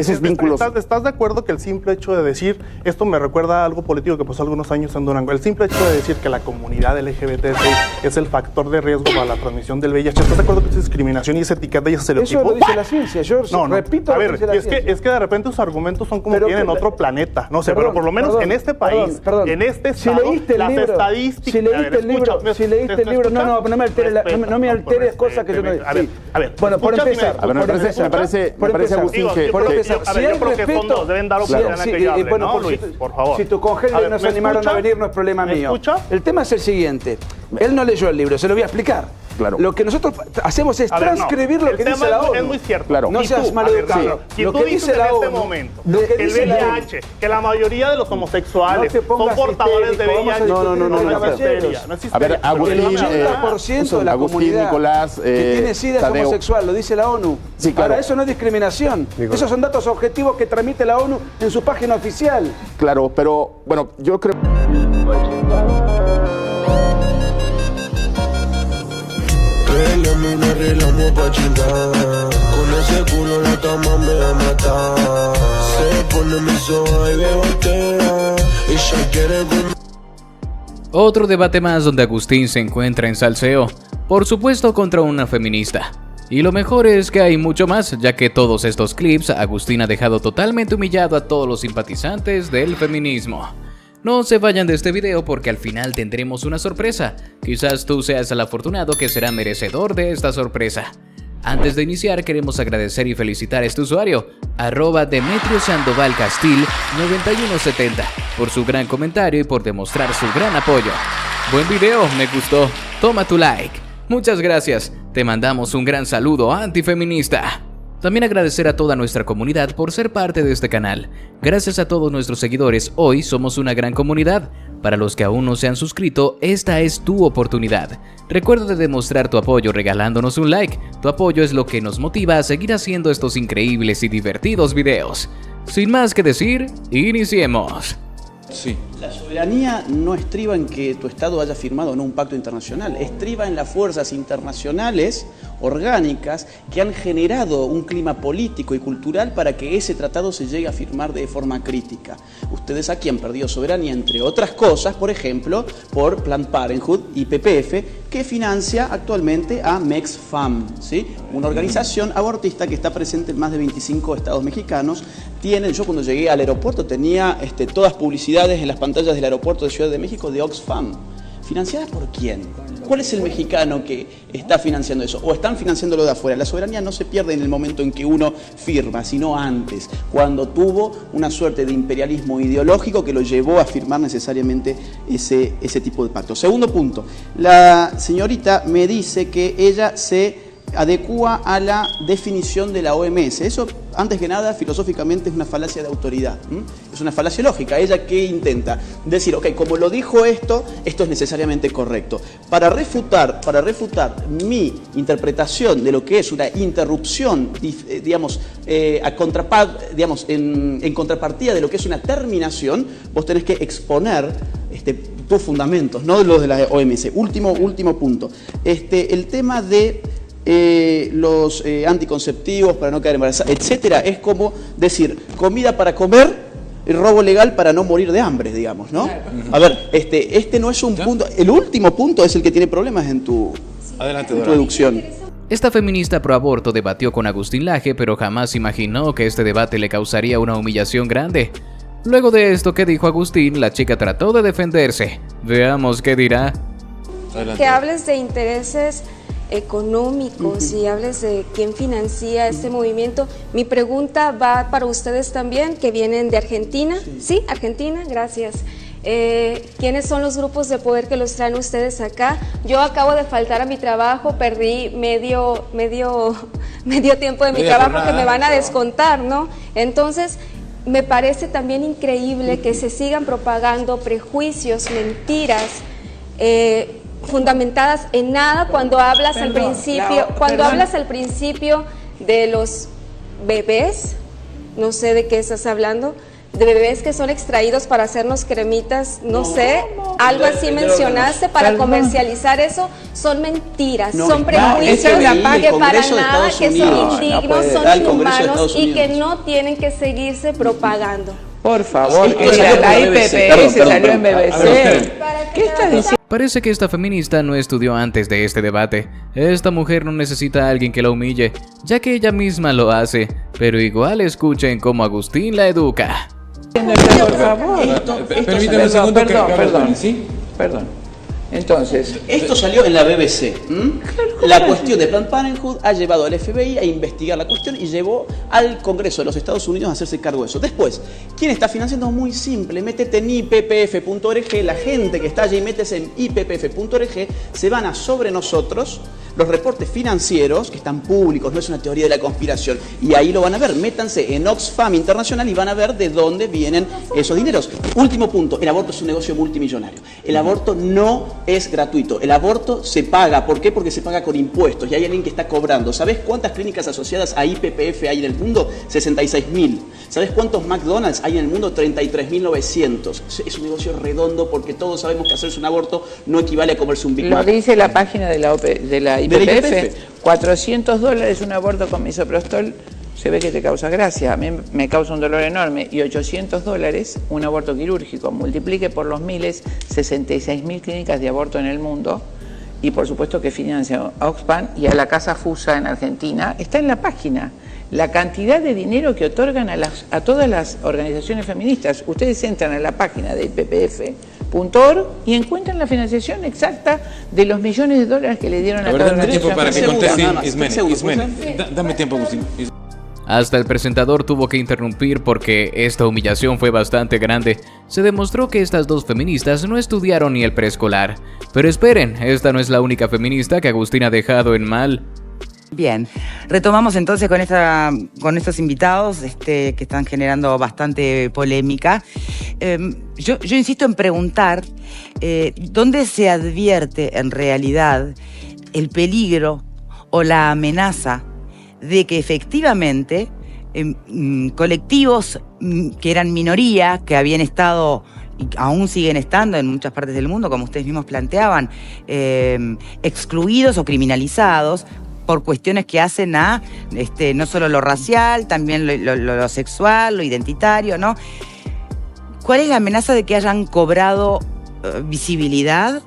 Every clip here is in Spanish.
esos vínculos. ¿Estás de acuerdo que el simple hecho de decir, esto me recuerda a algo político que pasó algunos años en Durango, el simple hecho de decir que la comunidad LGBT es el factor de riesgo para la transmisión del VIH, ¿estás de acuerdo que es discriminación y es etiqueta y es estereotipo? Eso lo dice la ciencia, yo repito a ver, lo que dice la ciencia. es que de repente sus argumentos son como que vienen en otro planeta, no sé, pero por lo menos en este país, en este estado, las estadísticas... Si leíste el libro, no me alteres cosas que yo no... A ver, bueno, por empezar, me parece Agustín que... Yo creo que son dos, deben dar oportunidad a que yo hable, ¿no, Luis? Por favor. Si tus congéneres no se animaron a venir, no es problema mío. El tema es el siguiente. Él no leyó el libro, se lo voy a explicar. Claro. Lo que nosotros hacemos es transcribir lo que dice la ONU. Es muy cierto. Claro. No seas maleducado. Si tú dices en este momento que el VIH, que la mayoría de los homosexuales son portadores de VIH, no existe. A ver, Agustín, el 80% de la comunidad Nicolás, que tiene SIDA es homosexual, lo dice la ONU. Sí, claro. Ahora, eso no es discriminación. Esos son datos objetivos que transmite la ONU en su página oficial. Claro, pero bueno, yo creo... Nos arreglamos pa' chingar. Con ese culo la cama me va a matar. Se pone mis ojos y de botella. Ella quiere comer. Otro debate más donde Agustín se encuentra en salseo, por supuesto contra una feminista. Y lo mejor es que hay mucho más, ya que todos estos clips Agustín ha dejado totalmente humillado a todos los simpatizantes del feminismo. No se vayan de este video porque al final tendremos una sorpresa. Quizás tú seas el afortunado que será merecedor de esta sorpresa. Antes de iniciar queremos agradecer y felicitar a este usuario, @DemetrioSandovalCastil9170, por su gran comentario y por demostrar su gran apoyo. Buen video, me gustó. Toma tu like. Muchas gracias. Te mandamos un gran saludo antifeminista. También agradecer a toda nuestra comunidad por ser parte de este canal. Gracias a todos nuestros seguidores, hoy somos una gran comunidad. Para los que aún no se han suscrito, esta es tu oportunidad. Recuerda de demostrar tu apoyo regalándonos un like. Tu apoyo es lo que nos motiva a seguir haciendo estos increíbles y divertidos videos. Sin más que decir, iniciemos. Sí. La soberanía no estriba en que tu Estado haya firmado o no un pacto internacional, estriba en las fuerzas internacionales orgánicas que han generado un clima político y cultural para que ese tratado se llegue a firmar de forma crítica. Ustedes aquí han perdido soberanía, entre otras cosas, por ejemplo, por Planned Parenthood y PPF, que financia actualmente a MEXFAM, ¿sí? Una organización abortista que está presente en más de 25 estados mexicanos. Yo cuando llegué al aeropuerto tenía todas publicidades en las pantallas del aeropuerto de Ciudad de México de Oxfam. ¿Financiada por quién? ¿Cuál es el mexicano que está financiando eso? ¿O están financiándolo de afuera? La soberanía no se pierde en el momento en que uno firma, sino antes, cuando tuvo una suerte de imperialismo ideológico que lo llevó a firmar necesariamente ese tipo de pacto. Segundo punto, la señorita me dice que ella se adecúa a la definición de la OMS. Eso, antes que nada, filosóficamente es una falacia de autoridad. Es una falacia lógica. Ella, ¿qué intenta? Decir, ok, como lo dijo esto es necesariamente correcto. Para refutar mi interpretación de lo que es una interrupción, digamos, en contrapartida de lo que es una terminación, vos tenés que exponer tus fundamentos, no los de la OMS. Último punto. El tema de los anticonceptivos para no quedar embarazada, etcétera, es como decir comida para comer, el robo legal para no morir de hambre, digamos, ¿no? A ver, este no es un punto, el último punto es el que tiene problemas en tu introducción. Esta feminista pro aborto debatió con Agustín Laje, pero jamás imaginó que este debate le causaría una humillación grande. Luego de esto que dijo Agustín, la chica trató de defenderse. Veamos qué dirá. Que hables de intereses económicos y hables de quién financia este movimiento. Mi pregunta va para ustedes también, que vienen de Argentina. Sí, Argentina, gracias. ¿Quiénes son los grupos de poder que los traen ustedes acá? Yo acabo de faltar a mi trabajo, perdí medio tiempo de mi trabajo que me van a descontar, ¿no? Entonces, me parece también increíble que se sigan propagando prejuicios, mentiras, fundamentadas en nada cuando hablas al principio de los bebés, no sé de qué estás hablando, de bebés que son extraídos para hacernos cremitas, no sé, algo así mencionaste, para comercializar eso, son mentiras, son prejuicios que para nada, que son indignos, son inhumanos y que no tienen que seguirse propagando. Por favor, la IPPS salió en BBC. ¿Qué estás diciendo? Parece que esta feminista no estudió antes de este debate. Esta mujer no necesita a alguien que la humille, ya que ella misma lo hace, pero igual escuchen cómo Agustín la educa. Por favor. Permítame un segundo. Perdón. Entonces, esto salió en la BBC. La cuestión de Planned Parenthood ha llevado al FBI a investigar la cuestión y llevó al Congreso de los Estados Unidos a hacerse cargo de eso. Después, ¿quién está financiando? Muy simple, métete en ippf.org, la gente que está allí, métese en ippf.org, se van a sobre nosotros los reportes financieros que están públicos, no es una teoría de la conspiración, y ahí lo van a ver. Métanse en Oxfam Internacional y van a ver de dónde vienen esos dineros. Último punto, el aborto es un negocio multimillonario. El aborto no es gratuito, el aborto se paga. ¿Por qué? Porque se paga con impuestos y hay alguien que está cobrando. ¿Sabés cuántas clínicas asociadas a IPPF hay en el mundo? 66.000. ¿Sabés cuántos McDonald's hay en el mundo? 33.900. Es un negocio redondo porque todos sabemos que hacerse un aborto no equivale a comerse un Big Mac. lo dice la página de la IPPF, $400 un aborto con misoprostol, se ve que te causa gracia, a mí me causa un dolor enorme, y $800 un aborto quirúrgico. Multiplique por los miles, 66.000 clínicas de aborto en el mundo, y por supuesto que financia a Oxfam y a la Casa Fusa en Argentina. Está en la página la cantidad de dinero que otorgan a todas las organizaciones feministas. Ustedes entran a la página de IPPF.org y encuentran la financiación exacta de los millones de dólares que le dieron a cada organización. Tiempo para que conteste Ismene. Dame tiempo, Agustín. Hasta el presentador tuvo que interrumpir porque esta humillación fue bastante grande. Se demostró que estas dos feministas no estudiaron ni el preescolar. Pero esperen, esta no es la única feminista que Agustín ha dejado en mal. Bien, retomamos entonces con estos invitados que están generando bastante polémica. Yo insisto en preguntar ¿dónde se advierte en realidad el peligro o la amenaza de que efectivamente colectivos que eran minoría, que habían estado y aún siguen estando en muchas partes del mundo, como ustedes mismos planteaban, excluidos o criminalizados por cuestiones que hacen a no solo lo racial, también lo sexual, lo identitario, ¿no? ¿Cuál es la amenaza de que hayan cobrado visibilidad,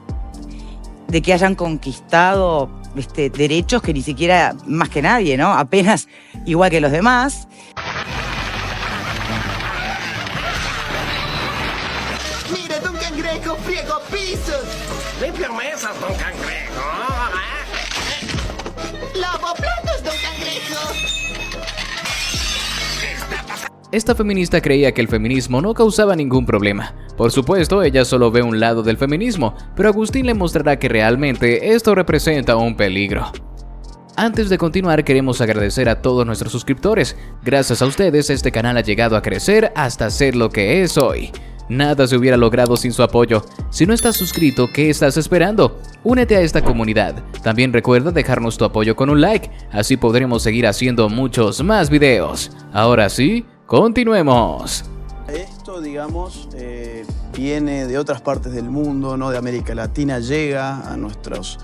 de que hayan conquistado derechos que ni siquiera, más que nadie, ¿no? Apenas igual que los demás? ¡Mira, Don Cangrejo, friego pisos! ¡Limpia mesas, Don Cangrejo! ¡Lavo platos, Don Cangrejo! Esta feminista creía que el feminismo no causaba ningún problema. Por supuesto, ella solo ve un lado del feminismo, pero Agustín le mostrará que realmente esto representa un peligro. Antes de continuar, queremos agradecer a todos nuestros suscriptores. Gracias a ustedes, este canal ha llegado a crecer hasta ser lo que es hoy. Nada se hubiera logrado sin su apoyo. Si no estás suscrito, ¿qué estás esperando? Únete a esta comunidad. También recuerda dejarnos tu apoyo con un like, así podremos seguir haciendo muchos más videos. Ahora sí, continuemos. Esto, digamos, viene de otras partes del mundo, ¿no? De América Latina, llega a nuestras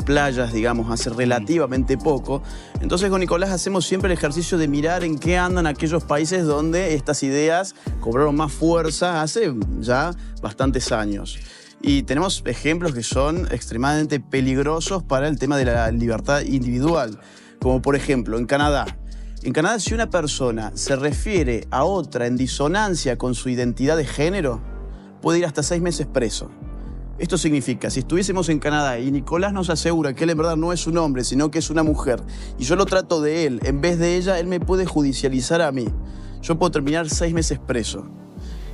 playas, digamos, hace relativamente poco. Entonces con Nicolás hacemos siempre el ejercicio de mirar en qué andan aquellos países donde estas ideas cobraron más fuerza hace ya bastantes años. Y tenemos ejemplos que son extremadamente peligrosos para el tema de la libertad individual, como por ejemplo en Canadá. En Canadá, si una persona se refiere a otra en disonancia con su identidad de género, puede ir hasta 6 meses preso. Esto significa, si estuviésemos en Canadá y Nicolás nos asegura que él en verdad no es un hombre, sino que es una mujer, y yo lo trato de él en vez de ella, él me puede judicializar a mí. Yo puedo terminar 6 meses preso.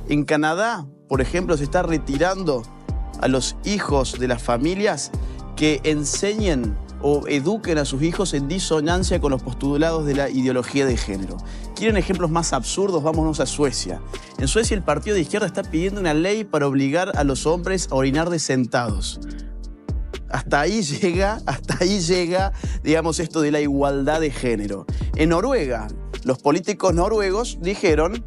En Canadá, por ejemplo, se está retirando a los hijos de las familias que enseñen o eduquen a sus hijos en disonancia con los postulados de la ideología de género. ¿Quieren ejemplos más absurdos? Vámonos a Suecia. En Suecia el partido de izquierda está pidiendo una ley para obligar a los hombres a orinar de sentados. Hasta ahí llega, digamos, esto de la igualdad de género. En Noruega, los políticos noruegos dijeron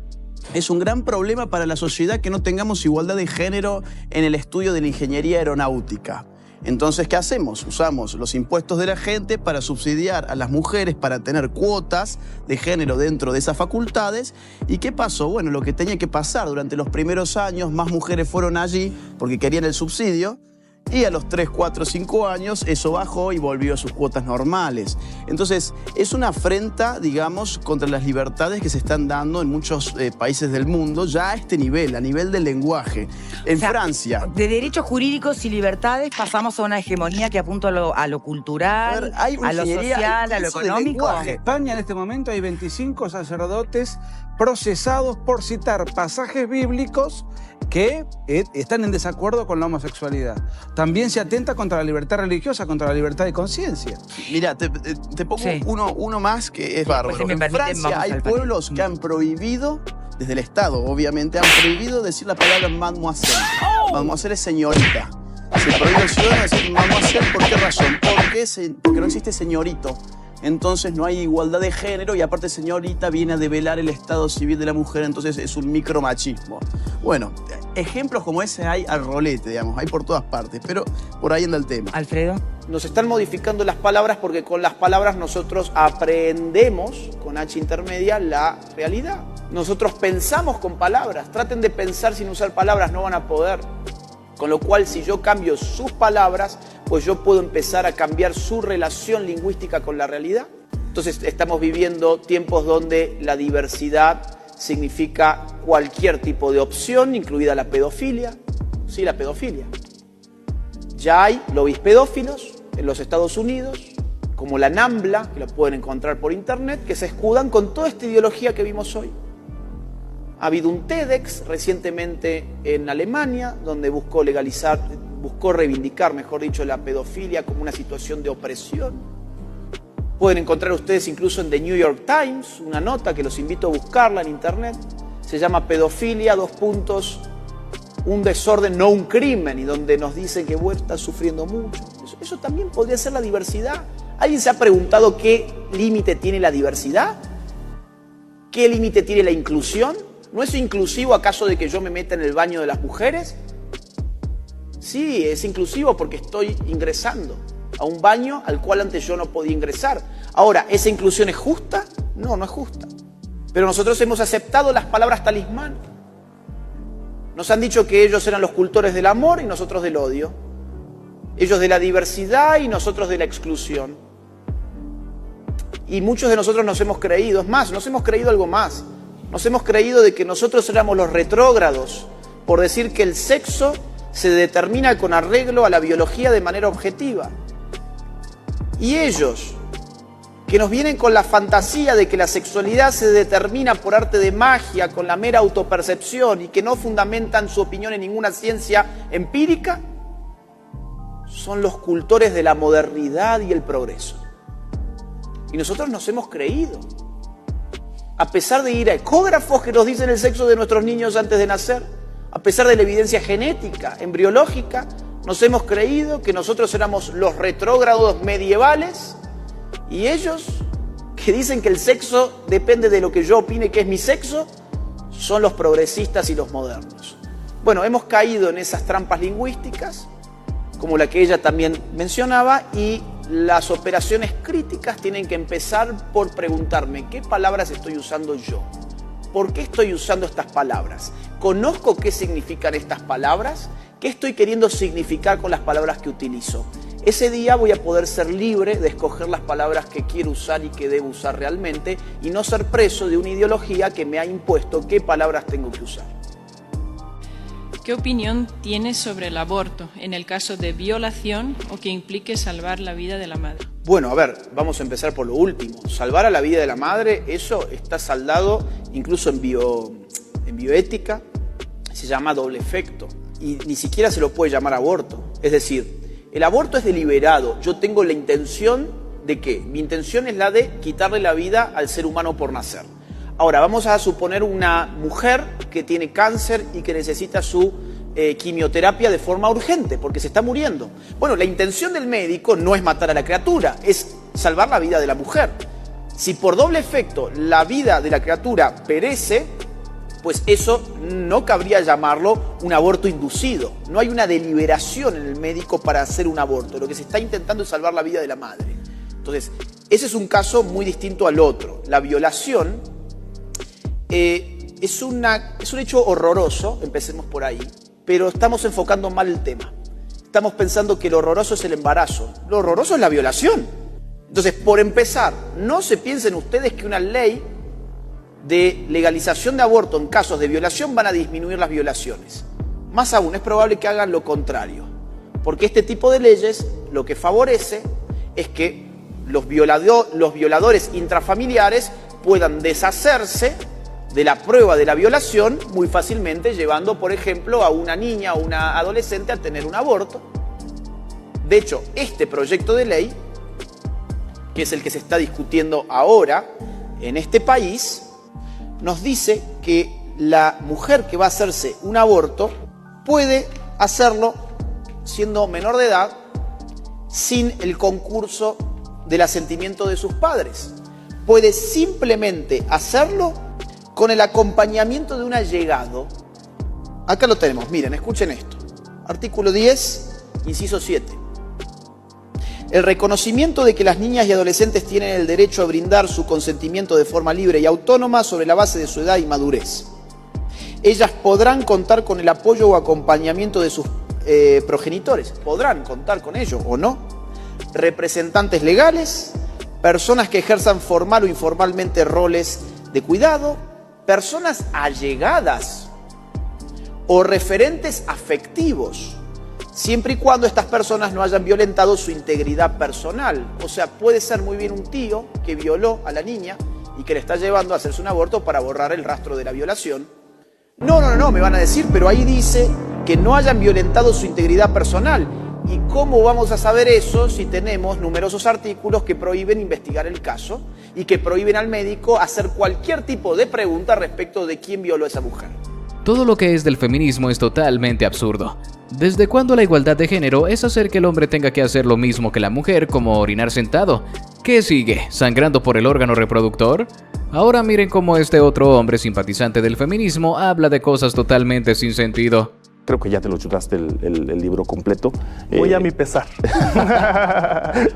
Es un gran problema para la sociedad que no tengamos igualdad de género en el estudio de la ingeniería aeronáutica. Entonces, ¿qué hacemos? Usamos los impuestos de la gente para subsidiar a las mujeres, para tener cuotas de género dentro de esas facultades. ¿Y qué pasó? Bueno, lo que tenía que pasar durante los primeros años, más mujeres fueron allí porque querían el subsidio. Y a los 3, 4, 5 años eso bajó y volvió a sus cuotas normales. Entonces, es una afrenta, digamos, contra las libertades que se están dando en muchos países del mundo, ya a este nivel, a nivel del lenguaje. En Francia... De derechos jurídicos y libertades pasamos a una hegemonía que apunta a lo cultural, a lo social, a lo económico. En España en este momento hay 25 sacerdotes procesados por citar pasajes bíblicos que están en desacuerdo con la homosexualidad. También se atenta contra la libertad religiosa, contra la libertad de conciencia. Mira, te pongo uno más que es bárbaro. En Francia hay pueblos que han prohibido, desde el Estado obviamente, han prohibido decir la palabra mademoiselle. Mademoiselle es señorita. Se prohíbe al ciudadano decir mademoiselle, ¿por qué razón? Porque no existe señorito. Entonces no hay igualdad de género y aparte señorita viene a develar el estado civil de la mujer, entonces es un micromachismo. Bueno, ejemplos como ese hay al rolete, digamos, hay por todas partes, pero por ahí anda el tema. Alfredo. Nos están modificando las palabras porque con las palabras nosotros aprendemos, con H intermedia, la realidad. Nosotros pensamos con palabras, traten de pensar sin usar palabras, no van a poder. Con lo cual, si yo cambio sus palabras, pues yo puedo empezar a cambiar su relación lingüística con la realidad. Entonces, estamos viviendo tiempos donde la diversidad significa cualquier tipo de opción, incluida la pedofilia. Sí, la pedofilia. Ya hay lobbies pedófilos en los Estados Unidos, como la NAMBLA, que lo pueden encontrar por internet, que se escudan con toda esta ideología que vimos hoy. Ha habido un TEDx recientemente en Alemania, donde buscó reivindicar, mejor dicho, la pedofilia como una situación de opresión. Pueden encontrar ustedes incluso en The New York Times una nota que los invito a buscarla en internet. Se llama Pedofilia, un desorden, no un crimen, y donde nos dicen que está sufriendo mucho. Eso también podría ser la diversidad. ¿Alguien se ha preguntado qué límite tiene la diversidad? ¿Qué límite tiene la inclusión? ¿No es inclusivo acaso de que yo me meta en el baño de las mujeres? Sí, es inclusivo porque estoy ingresando a un baño al cual antes yo no podía ingresar. Ahora, ¿esa inclusión es justa? No, no es justa. Pero nosotros hemos aceptado las palabras talismán. Nos han dicho que ellos eran los cultores del amor y nosotros del odio. Ellos de la diversidad y nosotros de la exclusión. Y muchos de nosotros nos hemos creído, es más, nos hemos creído algo más. Nos hemos creído de que nosotros éramos los retrógrados por decir que el sexo se determina con arreglo a la biología de manera objetiva. Y ellos, que nos vienen con la fantasía de que la sexualidad se determina por arte de magia, con la mera autopercepción y que no fundamentan su opinión en ninguna ciencia empírica, son los cultores de la modernidad y el progreso. Y nosotros nos hemos creído. A pesar de ir a ecógrafos que nos dicen el sexo de nuestros niños antes de nacer, a pesar de la evidencia genética, embriológica, nos hemos creído que nosotros éramos los retrógrados medievales y ellos, que dicen que el sexo depende de lo que yo opine que es mi sexo, son los progresistas y los modernos. Bueno, hemos caído en esas trampas lingüísticas, como la que ella también mencionaba, y las operaciones críticas tienen que empezar por preguntarme ¿qué palabras estoy usando yo? ¿Por qué estoy usando estas palabras? ¿Conozco qué significan estas palabras? ¿Qué estoy queriendo significar con las palabras que utilizo? Ese día voy a poder ser libre de escoger las palabras que quiero usar y que debo usar realmente y no ser preso de una ideología que me ha impuesto qué palabras tengo que usar. ¿Qué opinión tienes sobre el aborto en el caso de violación o que implique salvar la vida de la madre? Bueno, a ver, vamos a empezar por lo último. Salvar a la vida de la madre, eso está saldado incluso en bioética, se llama doble efecto y ni siquiera se lo puede llamar aborto. Es decir, el aborto es deliberado. Yo tengo la intención de ¿qué? Mi intención es la de quitarle la vida al ser humano por nacer. Ahora, vamos a suponer una mujer que tiene cáncer y que necesita su quimioterapia de forma urgente porque se está muriendo. Bueno, la intención del médico no es matar a la criatura, es salvar la vida de la mujer. Si por doble efecto la vida de la criatura perece, pues eso no cabría llamarlo un aborto inducido. No hay una deliberación en el médico para hacer un aborto. Lo que se está intentando es salvar la vida de la madre. Entonces, ese es un caso muy distinto al otro. La violación es un hecho horroroso, empecemos por ahí, pero estamos enfocando mal el tema. Estamos pensando que lo horroroso es el embarazo. Lo horroroso es la violación. Entonces, por empezar, no se piensen ustedes que una ley de legalización de aborto en casos de violación van a disminuir las violaciones. Más aún, es probable que hagan lo contrario, porque este tipo de leyes lo que favorece es que los violadores intrafamiliares puedan deshacerse de la prueba de la violación muy fácilmente, llevando, por ejemplo, a una niña o una adolescente a tener un aborto. De hecho, este proyecto de ley, que es el que se está discutiendo ahora en este país, nos dice que la mujer que va a hacerse un aborto puede hacerlo siendo menor de edad sin el concurso del asentimiento de sus padres. Puede simplemente hacerlo con el acompañamiento de un allegado. Acá lo tenemos, miren, escuchen esto. Artículo 10, inciso 7. El reconocimiento de que las niñas y adolescentes tienen el derecho a brindar su consentimiento de forma libre y autónoma sobre la base de su edad y madurez. Ellas podrán contar con el apoyo o acompañamiento de sus progenitores. Podrán contar con ello o no. Representantes legales, personas que ejerzan formal o informalmente roles de cuidado, personas allegadas o referentes afectivos, siempre y cuando estas personas no hayan violentado su integridad personal. O sea, puede ser muy bien un tío que violó a la niña y que le está llevando a hacerse un aborto para borrar el rastro de la violación. No, me van a decir, pero ahí dice que no hayan violentado su integridad personal. ¿Y cómo vamos a saber eso si tenemos numerosos artículos que prohíben investigar el caso y que prohíben al médico hacer cualquier tipo de pregunta respecto de quién violó a esa mujer? Todo lo que es del feminismo es totalmente absurdo. ¿Desde cuándo la igualdad de género es hacer que el hombre tenga que hacer lo mismo que la mujer, como orinar sentado? ¿Qué sigue? ¿Sangrando por el órgano reproductor? Ahora miren cómo este otro hombre simpatizante del feminismo habla de cosas totalmente sin sentido. Creo que ya te lo chutaste el libro completo. Voy a mi pesar.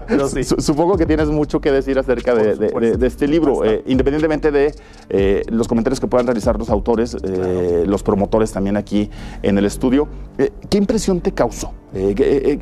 Pero sí. Supongo que tienes mucho que decir acerca de este libro. Independientemente de los comentarios que puedan realizar los autores, los promotores también aquí en el estudio, ¿qué impresión te causó?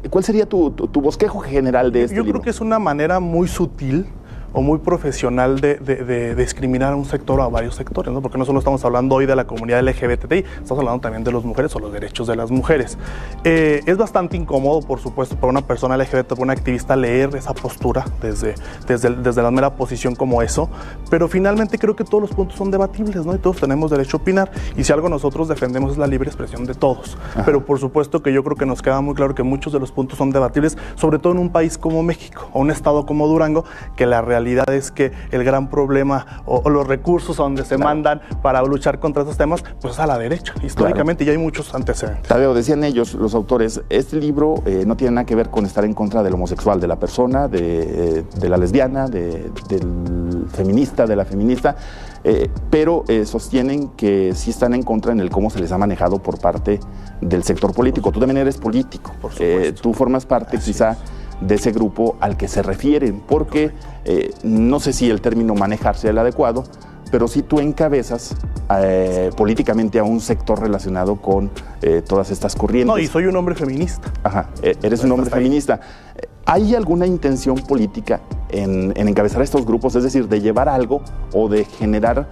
¿Cuál sería tu bosquejo general de este libro? Yo creo que es una manera muy sutil o muy profesional de discriminar a un sector o a varios sectores, ¿no? Porque no solo estamos hablando hoy de la comunidad LGBTI, estamos hablando también de las mujeres o los derechos de las mujeres. Es bastante incómodo, por supuesto, para una persona LGBT, para una activista, leer esa postura desde la mera posición como eso, pero finalmente creo que todos los puntos son debatibles, ¿no? Y todos tenemos derecho a opinar, y si algo nosotros defendemos es la libre expresión de todos. Ajá. Pero por supuesto que yo creo que nos queda muy claro que muchos de los puntos son debatibles, sobre todo en un país como México, o un estado como Durango, que la realidad es que el gran problema o los recursos a donde se mandan para luchar contra estos temas, pues es a la derecha. Históricamente ya hay muchos antecedentes. Tadeo, decían ellos, los autores, este libro no tiene nada que ver con estar en contra del homosexual, de la persona, de la lesbiana, del feminista, de la feminista, pero sostienen que sí están en contra en el cómo se les ha manejado por parte del sector político. Tú también eres político, tú formas parte quizá de ese grupo al que se refieren, porque no sé si el término manejar sea el adecuado, pero sí tú encabezas políticamente a un sector relacionado con todas estas corrientes. No, y soy un hombre feminista. Ajá, eres un hombre feminista. ¿Hay alguna intención política en encabezar estos grupos, es decir, de llevar algo o de generar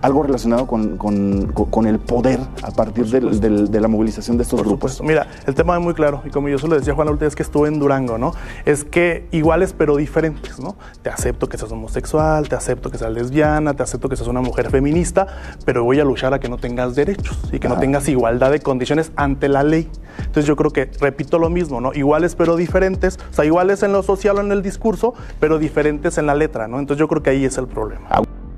algo relacionado con el poder a partir de la movilización de estos grupos? Mira, el tema es muy claro, y como yo se lo decía a Juan la última vez que estuve en Durango, ¿no? Es que iguales pero diferentes, ¿no? Te acepto que seas homosexual, te acepto que seas lesbiana, te acepto que seas una mujer feminista, pero voy a luchar a que no tengas derechos y que no tengas igualdad de condiciones ante la ley. Entonces yo creo que, repito lo mismo, ¿no? Iguales pero diferentes, o sea, iguales en lo social o en el discurso, pero diferentes en la letra, ¿no? Entonces yo creo que ahí es el problema.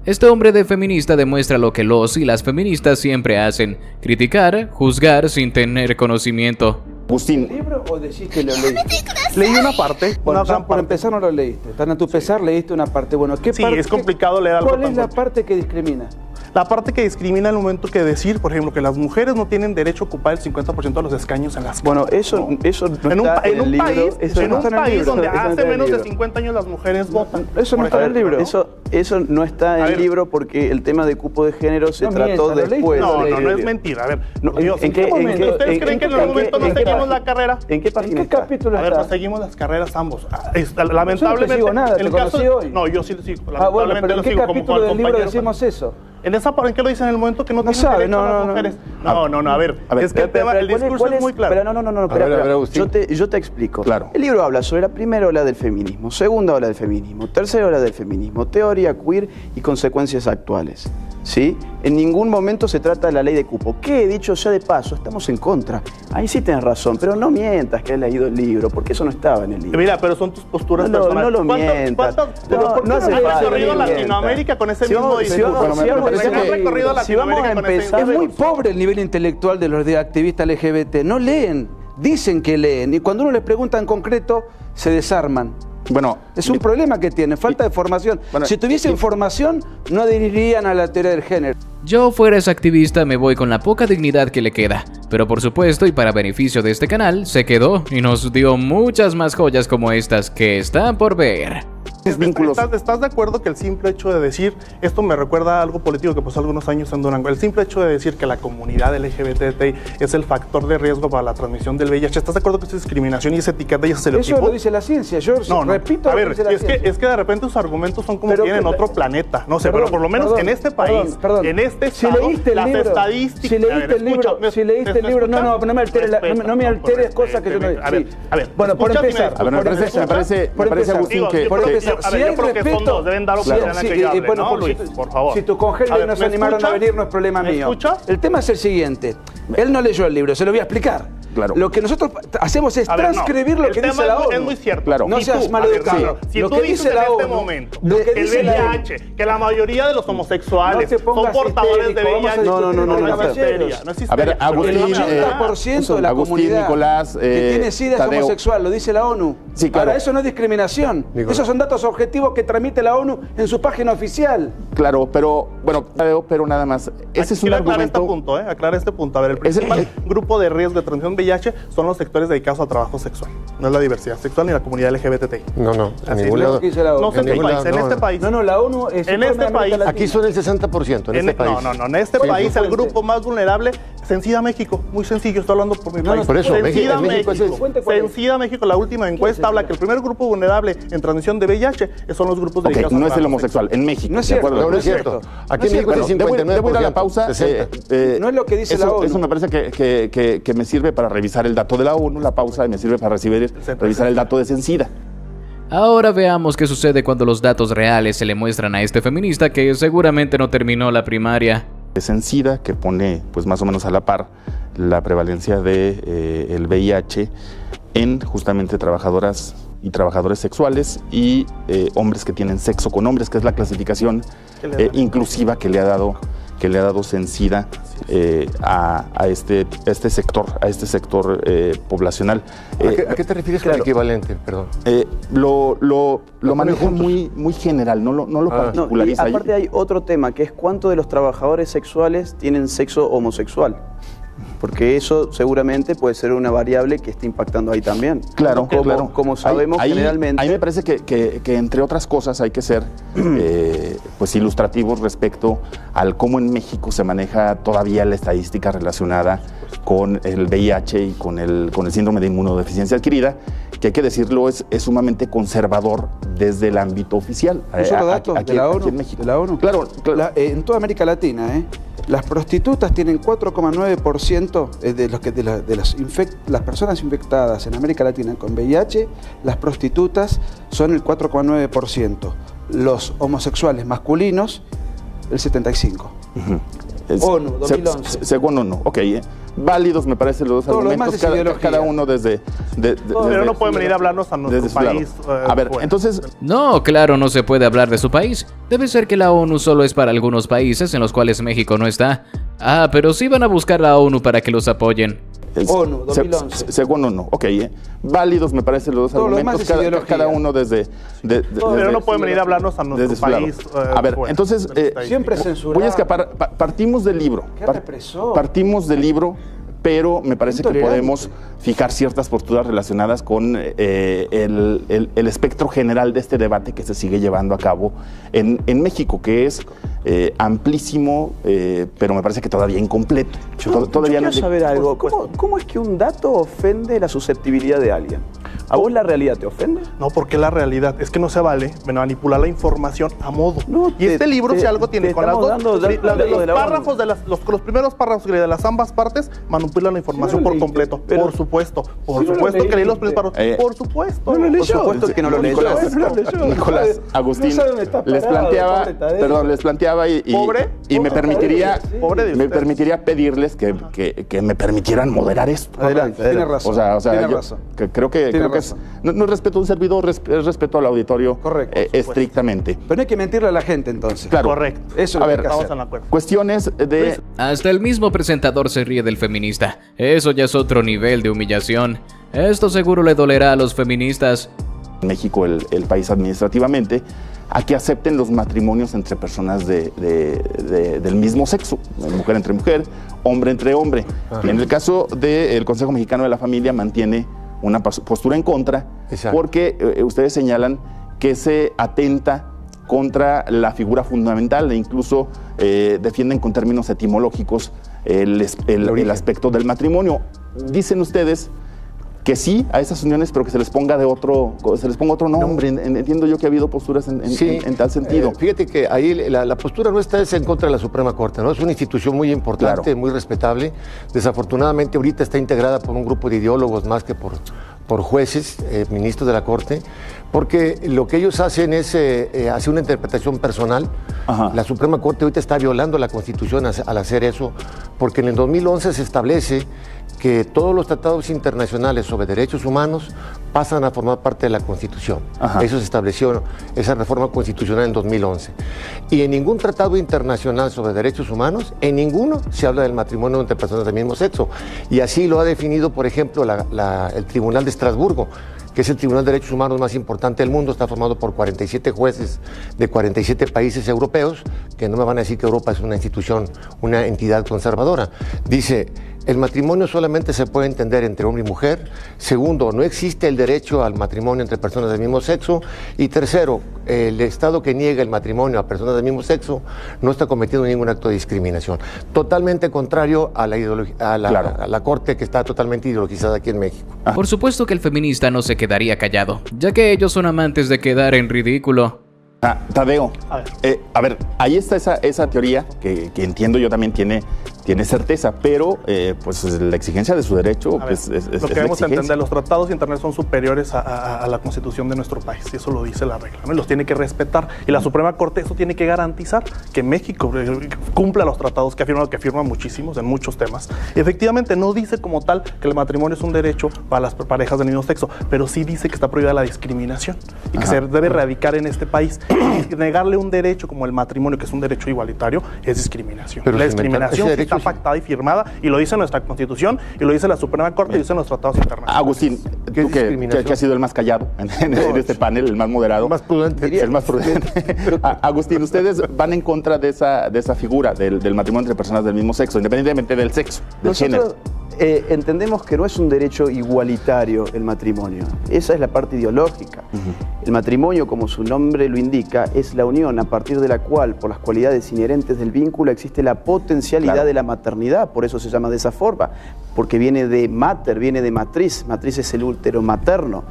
Este hombre de feminista demuestra lo que los y las feministas siempre hacen: criticar, juzgar sin tener conocimiento. Agustín, ¿Libro o decís que lo leíste? Leí una parte. Bueno, por empezar no lo leíste. Tan a tu pesar leíste una parte. Bueno, ¿qué parte? Sí, es complicado leer algo. ¿Cuál es la parte que discrimina? La parte que discrimina en el momento que decir, por ejemplo, que las mujeres no tienen derecho a ocupar el 50% de los escaños en las Bueno, eso no está en el libro. En un país donde hace menos de 50 años las mujeres votan. Eso no está en el libro. Eso no está en el libro porque el tema de cupo de género se trató después. No es mentira. A ver, ¿ustedes creen que en algún momento no seguimos la carrera? ¿En qué página está? Capítulo a ver, no seguimos las carreras ambos. Lamentablemente. Yo no te sigo nada, te conocí hoy. No, yo sí lo sigo. Bueno, pero ¿en qué capítulo del libro decimos eso? ¿En esa parte en qué lo dicen en el momento que no tienen sabe, derecho a las mujeres? No, a ver, es que el discurso es muy claro. Pero yo te explico. Claro. El libro habla sobre la primera ola del feminismo, segunda ola del feminismo, tercera ola del feminismo, teoría queer y consecuencias actuales. ¿Sí? En ningún momento se trata de la ley de cupo, que dicho ya de paso, estamos en contra. Ahí sí tienes razón, pero no mientas que has leído el libro, porque eso no estaba en el libro. Mira, pero son tus posturas personales. No lo mientas. No hace falta. recorrido a Latinoamérica con ese mismo discurso. Si vamos a empezar, es muy pobre el nivel intelectual de los activistas LGBT. No leen, dicen que leen, y cuando uno les pregunta en concreto, se desarman. Bueno, es un problema que tiene, falta de formación. Si tuviesen formación, no adherirían a la teoría del género. Yo fuera ese activista me voy con la poca dignidad que le queda, pero por supuesto y para beneficio de este canal, se quedó y nos dio muchas más joyas como estas que están por ver. ¿Estás de acuerdo que el simple hecho de decir, esto me recuerda a algo político que pasó algunos años en Durango, el simple hecho de decir que la comunidad LGBTI es el factor de riesgo para la transmisión del VIH, ¿estás de acuerdo que es discriminación y esa etiqueta y ese estereotipo? Eso lo dice la ciencia, yo repito a ver, lo que dice la ciencia. Es que de repente sus argumentos son como que vienen en otro planeta, no sé, pero por lo menos en este país, en este estado, las estadísticas... Si leíste el libro, no me alteres cosas que yo no... A ver, bueno, por empezar, me parece Agustín que... Si hay respeto, deben dar opinión a que yo hable, ¿no, Luis? Por favor. Si tus congéneres no se animaron a venir, no es problema mío. El tema es el siguiente. Él no leyó el libro, se lo voy a explicar. Claro. Lo que nosotros hacemos es transcribir lo que dice la ONU. Es muy cierto. Claro. No seas maleducado. Si tú dices en este momento que el VIH, que la mayoría de los homosexuales son portadores de VIH, no existe. A ver, Agustín, el 80% de la comunidad Nicolás, que tiene SIDA es homosexual, lo dice la ONU. Sí, claro. Ahora, eso no es discriminación. Esos son datos objetivos que transmite la ONU en su página oficial. Claro, pero nada más. Ese es un argumento. Aclara este punto. A ver, el principal grupo de riesgo de transmisión de VIH son los sectores dedicados al trabajo sexual. No es la diversidad sexual ni la comunidad LGBTI. No, en ningún lado. No sé en qué país. En este país. No, la ONU es en este país. Aquí son el 60% en este país. No, en este país el grupo más vulnerable, Sencida México. Muy sencillo, estoy hablando por mi país. Por eso, Sencida México, la última encuesta habla que el primer grupo vulnerable en transmisión de VIH son los grupos dedicados no es el homosexual, en México. No es cierto. No es cierto. Aquí en México es el 59%. Debo ir a la pausa. No es lo que dice la ONU. Eso me parece que me sirve para revisar el dato de la ONU, la pausa, y me sirve para revisar el dato de Sencida. Ahora veamos qué sucede cuando los datos reales se le muestran a este feminista que seguramente no terminó la primaria. Sencida, que pone pues más o menos a la par la prevalencia de el VIH en justamente trabajadoras y trabajadores sexuales y hombres que tienen sexo con hombres, que es la clasificación inclusiva que le ha dado Sencida a este sector poblacional. ¿A qué te refieres con el equivalente? Perdón. Lo manejo muy general, no lo particulariza. Y aparte hay otro tema, que es cuánto de los trabajadores sexuales tienen sexo homosexual. Porque eso seguramente puede ser una variable que esté impactando ahí también. Claro, como sabemos generalmente. Ahí me parece que entre otras cosas hay que ser pues ilustrativos respecto al cómo en México se maneja todavía la estadística relacionada con el VIH y con el síndrome de inmunodeficiencia adquirida, que hay que decirlo es sumamente conservador desde el ámbito oficial. Son datos de la ONU. En México. De la ONU. Claro. En toda América Latina, las prostitutas tienen 4,9% de las personas infectadas en América Latina con VIH, las prostitutas son el 4,9%. Los homosexuales masculinos, el 75%. ONU, 2011. Según ONU, ok. Válidos me parecen los dos argumentos, cada uno desde pero no pueden venir a hablarnos a nuestro país. A ver, entonces... No, claro, no se puede hablar de su país. Debe ser que la ONU solo es para algunos países en los cuales México no está. Pero sí van a buscar la ONU para que los apoyen. ONU, 2011. Según ONU, ok. Válidos me parecen los dos argumentos, cada uno desde... pero no pueden venir a hablarnos a nuestro país. A ver, entonces... siempre censurado. Voy a escapar. Partimos del libro. Qué represor. Partimos del libro, pero me parece que podemos fijar ciertas posturas relacionadas con el espectro general de este debate que se sigue llevando a cabo en México, que es amplísimo, pero me parece que todavía incompleto. Yo quiero saber algo. ¿Cómo es que un dato ofende la susceptibilidad de alguien? ¿A vos la realidad te ofende? No, porque la realidad es que no se vale manipular la información a modo. Y este libro, si algo tiene con las dos, los primeros párrafos de las ambas partes, manipulan la información por completo. Por supuesto que leí los primeros párrafos. Por supuesto. Por supuesto que no lo leyó. Nicolás, Agustín, les planteaba y me permitiría pedirles que me permitieran moderar esto. Adelante. Tiene razón. O sea, creo que no es respeto a un servidor, es respeto al auditorio. Correcto. Estrictamente. Pero no hay que mentirle a la gente entonces. Claro. Correcto. Eso es lo que hay que hacer. Cuestiones de... Hasta el mismo presentador se ríe del feminista. Eso ya es otro nivel de humillación. Esto seguro le dolerá a los feministas. México, el país administrativamente, a que acepten los matrimonios entre personas del mismo sexo, mujer entre mujer, hombre entre hombre. Y en el caso del Consejo Mexicano de la Familia mantiene una postura en contra, porque ustedes señalan que se atenta contra la figura fundamental e incluso defienden con términos etimológicos el aspecto del matrimonio. Dicen ustedes que sí a esas uniones, pero que se les ponga otro nombre. No. Entiendo yo que ha habido posturas en tal sentido. Fíjate que ahí la postura nuestra es en contra de la Suprema Corte, ¿no? Es una institución muy importante, muy respetable. Desafortunadamente ahorita está integrada por un grupo de ideólogos más que por jueces, ministros de la Corte, porque lo que ellos hacen es hacer una interpretación personal. Ajá. La Suprema Corte ahorita está violando la Constitución al hacer eso, porque en el 2011 se establece que todos los tratados internacionales sobre derechos humanos pasan a formar parte de la Constitución. Ajá. Eso se estableció, esa reforma constitucional en 2011. Y en ningún tratado internacional sobre derechos humanos, en ninguno se habla del matrimonio entre personas del mismo sexo. Y así lo ha definido, por ejemplo, el Tribunal de Estrasburgo, que es el Tribunal de Derechos Humanos más importante del mundo. Está formado por 47 jueces de 47 países europeos, que no me van a decir que Europa es una institución, una entidad conservadora. Dice: el matrimonio solamente se puede entender entre hombre y mujer. Segundo, no existe el derecho al matrimonio entre personas del mismo sexo. Y tercero, el Estado que niega el matrimonio a personas del mismo sexo no está cometiendo ningún acto de discriminación. Totalmente contrario a la Corte, que está totalmente ideologizada aquí en México. Por supuesto que el feminista no se quedaría callado, ya que ellos son amantes de quedar en ridículo. Tadeo, a ver, ahí está esa teoría que entiendo yo también tiene certeza, pero pues la exigencia de su derecho pues, es lo que debemos entender: los tratados internacionales son superiores a la Constitución de nuestro país, y eso lo dice la regla, ¿no? Y los tiene que respetar, y la Suprema Corte eso tiene que garantizar, que México cumpla los tratados que ha firmado muchísimos en muchos temas. Y efectivamente no dice como tal que el matrimonio es un derecho para las parejas del mismo sexo, pero sí dice que está prohibida la discriminación y que se debe erradicar en este país. Y negarle un derecho como el matrimonio, que es un derecho igualitario, es discriminación. Pero la discriminación está pactada y firmada, y lo dice nuestra Constitución, y lo dice la Suprema Corte, y lo dicen los tratados internacionales. Agustín, tú que has sido el más callado en este panel, el más moderado. El más prudente. El más prudente. Agustín, ustedes van en contra de esa figura del matrimonio entre personas del mismo sexo, independientemente del sexo, del género. Entendemos que no es un derecho igualitario el matrimonio. Esa es la parte ideológica. El matrimonio, como su nombre lo indica, es la unión a partir de la cual, por las cualidades inherentes del vínculo, existe la potencialidad de la maternidad. Por eso se llama de esa forma, porque viene de mater, viene de matriz. Matriz es el útero materno.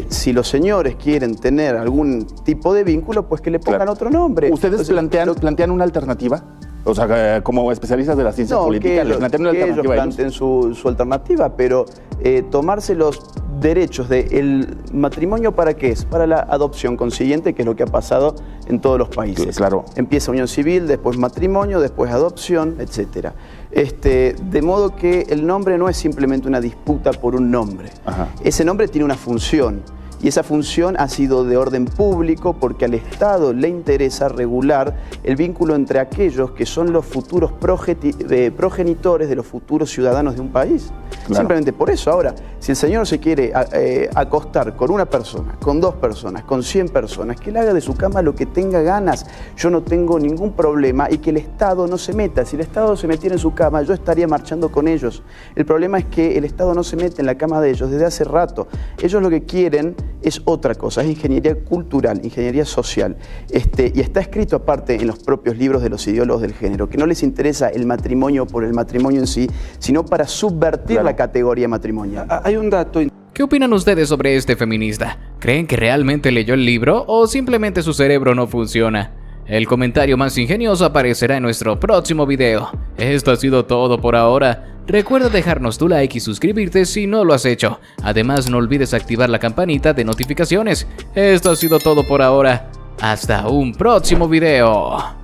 Si los señores quieren tener algún tipo de vínculo, pues que le pongan otro nombre. ¿Ustedes plantean una alternativa? O sea, como especialistas de la ciencia política, ¿les plantean una alternativa? Ellos planteen su alternativa, pero tomarse los derechos del matrimonio, ¿para qué es? Para la adopción consiguiente, que es lo que ha pasado en todos los países. Claro. Empieza unión civil, después matrimonio, después adopción, etc. De modo que el nombre no es simplemente una disputa por un nombre. Ajá. Ese nombre tiene una función. Y esa función ha sido de orden público porque al Estado le interesa regular el vínculo entre aquellos que son los futuros progenitores de los futuros ciudadanos de un país. Claro. Simplemente por eso. Ahora, si el señor se quiere acostar con una persona, con 2 personas, con 100 personas, que él haga de su cama lo que tenga ganas, yo no tengo ningún problema, y que el Estado no se meta. Si el Estado se metiera en su cama, yo estaría marchando con ellos. El problema es que el Estado no se mete en la cama de ellos desde hace rato. Ellos lo que quieren es otra cosa, es ingeniería cultural, ingeniería social. Y está escrito aparte en los propios libros de los ideólogos del género, que no les interesa el matrimonio por el matrimonio en sí, sino para subvertir la categoría matrimonial. Hay un dato. ¿Qué opinan ustedes sobre este feminista? ¿Creen que realmente leyó el libro o simplemente su cerebro no funciona? El comentario más ingenioso aparecerá en nuestro próximo video. Esto ha sido todo por ahora. Recuerda dejarnos tu like y suscribirte si no lo has hecho. Además, no olvides activar la campanita de notificaciones. Esto ha sido todo por ahora. Hasta un próximo video.